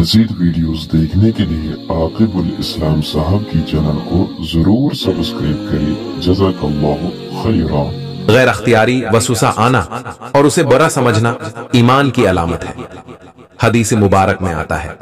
मज़ीद वीडियोस देखने के लिए आकिबुल इस्लाम साहब की चैनल को जरूर सब्सक्राइब करें। जज़ाकल्लाहु खैरा। गैर अख्तियारी वसवसा आना और उसे बुरा समझना ईमान की अलामत है। हदीस मुबारक में आता है,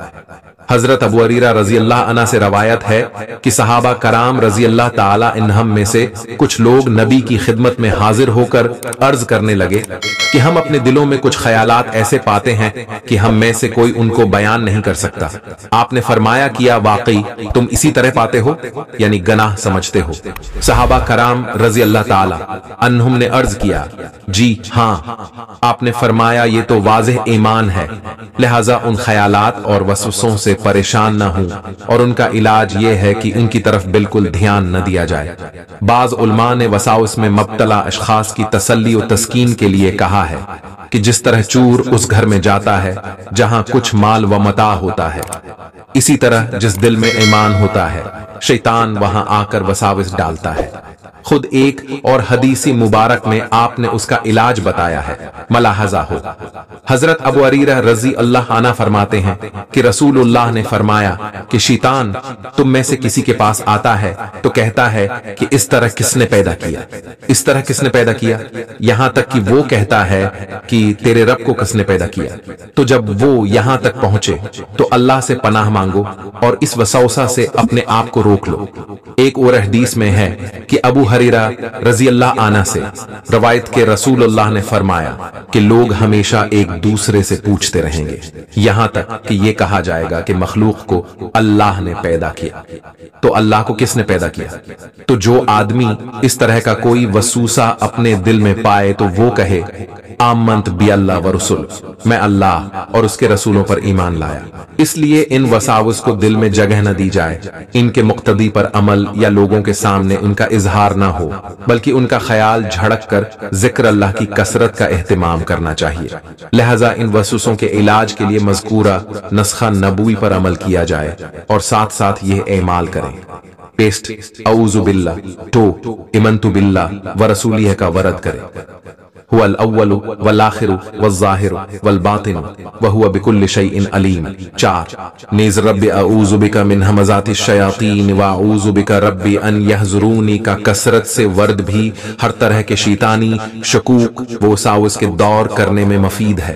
हजरत अबू हरीरा रजी अल्लाह अन्हु से रवायत है कि सहाबा कराम रजी अल्लाह ताला अन्हुम में से कुछ लोग नबी की खिदमत में हाजिर होकर अर्ज करने लगे कि हम अपने दिलों में कुछ ख्यालात ऐसे पाते हैं कि हम में से कोई उनको बयान नहीं कर सकता। आपने फरमाया किया वाकई तुम इसी तरह पाते हो, यानी गनाह समझते हो। सहाबा कराम रजी अल्लाह ताला अन्हुम ने अर्ज किया, जी हाँ। आपने फरमाया ये तो वाज़ेह ईमान है, लिहाजा उन ख्यालात और वसवसों से परेशान न हूं और उनका इलाज ये है कि उनकी तरफ बिल्कुल ध्यान न दिया जाए। बाज उलमा ने वसावस में मुब्तला अशखास की तसल्ली और तस्कीन के लिए कहा है कि जिस तरह चूर उस घर में जाता है जहां कुछ माल व मता होता है, इसी तरह जिस दिल में ईमान होता है शैतान वहां आकर वसाविस डालता है। खुद एक और हदीसी मुबारक में आपने उसका इलाज बताया है। मलाहजा हो, हजरत अबू हरीरा रजी अल्लाह अन्हु फरमाते हैं कि रसूलुल्लाह ने फरमाया कि शैतान तुम में से किसी के पास आता है तो कहता है कि इस तरह किसने पैदा किया, इस तरह किसने पैदा किया, यहां तक कि वो कहता है कि तेरे रब को किसने पैदा किया। तो जब वो यहां तक पहुंचे तो अल्लाह से पनाह मांगो और इस वसवसा से अपने आप को रोक लो। एक और हदीस में है कि अबू हरीरा रजी अल्लाह अन्हु से रवायत के रसूलुल्लाह ने फरमाया कि लोग हमेशा एक दूसरे से पूछते रहेंगे यहां तक कि ये कहा जाएगा कि मखलूक को अल्लाह ने पैदा किया। तो अल्लाह को किसने पैदा किया? तो जो आदमी इस तरह का कोई वसूसा अपने दिल में पाए तो वो कहे आमंत बि अल्लाह व रसूल, मैं अल्लाह और उसके रसूलों पर ईमान लाया। इसलिए इन वसावस को दिल में जगह न दी जाए, इनके मुक्तदी पर अमल या लोगों के सामने उनका इजहार ना हो, बल्कि उनका ख्याल झड़क कर जिक्र अल्लाह की कसरत का एहतिमाम करना चाहिए। लिहाजा इन वसूसों के इलाज के लिए मज़कूरा नस्खा नबूवी पर अमल किया जाए और साथ साथ ये एमाल करें। पेस्ट औज़ु बिल्लाह, टो इमन्तु बिल्लाह व रसूलिह का वरद करें। हुवल अव्वलु वल आखिरु वल ज़ाहिरु वल बातिनु व हुवा बिकुल्लि शैइन अलीम। 4 नीज़ रब्बी अऊज़ु बिका मिन हमज़ातिश शयातीन व अऊज़ु बिका रब्बी अन यहज़ुरूनी का कसरत से वर्द भी हर तरह के शैतानी शकूक वो सावस के दौर करने में मफीद है।